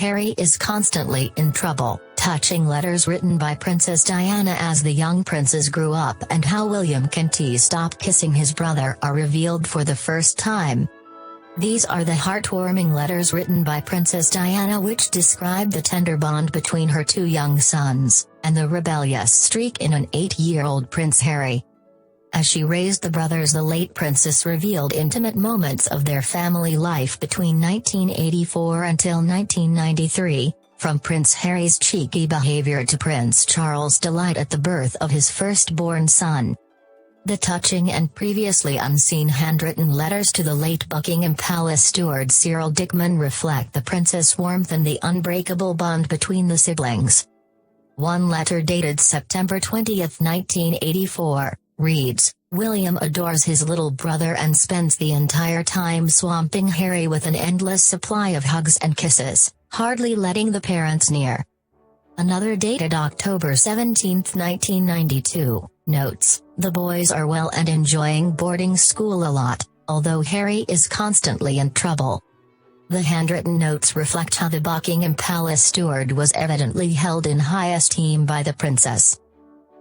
Harry is constantly in trouble, touching letters written by Princess Diana as the young princes grew up, and how William can't stop kissing his brother are revealed for the first time. These are the heartwarming letters written by Princess Diana which describe the tender bond between her two young sons, and the rebellious streak in an 8-year-old Prince Harry. As she raised the brothers, the late princess revealed intimate moments of their family life between 1984 until 1993, from Prince Harry's cheeky behavior to Prince Charles' delight at the birth of his firstborn son. The touching and previously unseen handwritten letters to the late Buckingham Palace steward Cyril Dickman reflect the princess' warmth and the unbreakable bond between the siblings. One letter dated September 20, 1984, reads, "William adores his little brother and spends the entire time swamping Harry with an endless supply of hugs and kisses, hardly letting the parents near." Another dated October 17, 1992, notes, "The boys are well and enjoying boarding school a lot, although Harry is constantly in trouble." The handwritten notes reflect how the Buckingham Palace steward was evidently held in high esteem by the princess.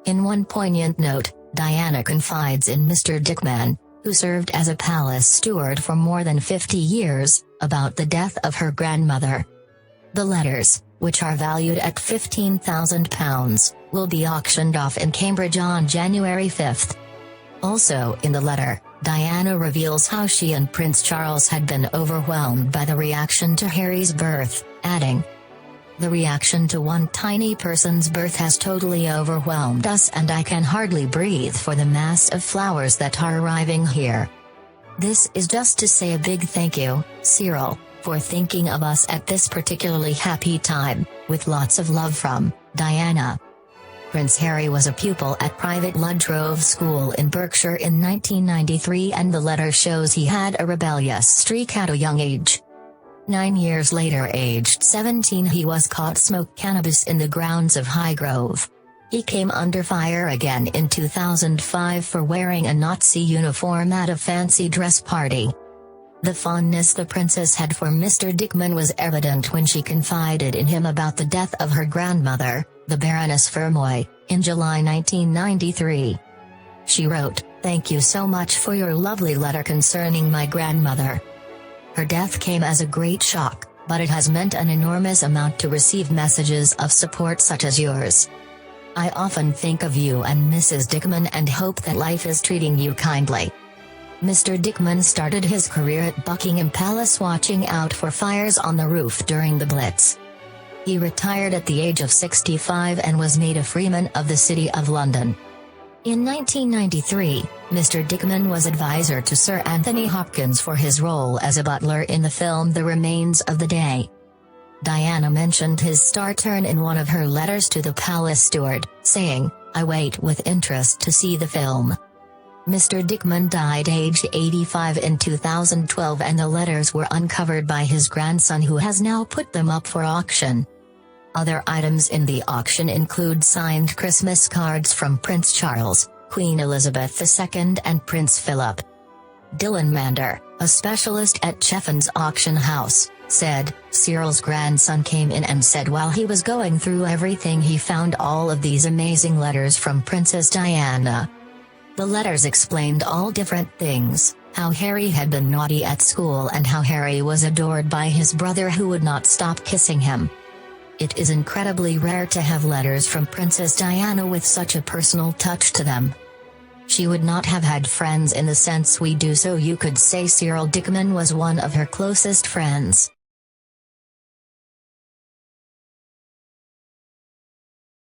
In one poignant note, Diana confides in Mr. Dickman, who served as a palace steward for more than 50 years, about the death of her grandmother. The letters, which are valued at £15,000, will be auctioned off in Cambridge on January 5. Also in the letter, Diana reveals how she and Prince Charles had been overwhelmed by the reaction to Harry's birth, adding, "The reaction to one tiny person's birth has totally overwhelmed us, and I can hardly breathe for the mass of flowers that are arriving here. This is just to say a big thank you, Cyril, for thinking of us at this particularly happy time, with lots of love from, Diana." Prince Harry was a pupil at private Ludgrove School in Berkshire in 1993, and the letter shows he had a rebellious streak at a young age. 9 years later, aged 17, he was caught smoking cannabis in the grounds of Highgrove. He came under fire again in 2005 for wearing a Nazi uniform at a fancy dress party. The fondness the princess had for Mr. Dickman was evident when she confided in him about the death of her grandmother, the Baroness Fermoy, in July 1993. She wrote, "Thank you so much for your lovely letter concerning my grandmother. Her death came as a great shock, but it has meant an enormous amount to receive messages of support such as yours. I often think of you and Mrs. Dickman and hope that life is treating you kindly." Mr. Dickman started his career at Buckingham Palace watching out for fires on the roof during the Blitz. He retired at the age of 65 and was made a Freeman of the City of London. In 1993, Mr. Dickman was advisor to Sir Anthony Hopkins for his role as a butler in the film The Remains of the Day. Diana mentioned his star turn in one of her letters to the palace steward, saying, "I wait with interest to see the film." Mr. Dickman died aged 85 in 2012, and the letters were uncovered by his grandson, who has now put them up for auction. Other items in the auction include signed Christmas cards from Prince Charles, Queen Elizabeth II and Prince Philip. Dylan Mander, a specialist at Cheffen's auction house, said, "Cyril's grandson came in and said while he was going through everything he found all of these amazing letters from Princess Diana. The letters explained all different things, how Harry had been naughty at school and how Harry was adored by his brother who would not stop kissing him. It is incredibly rare to have letters from Princess Diana with such a personal touch to them. She would not have had friends in the sense we do, so you could say Cyril Dickman was one of her closest friends."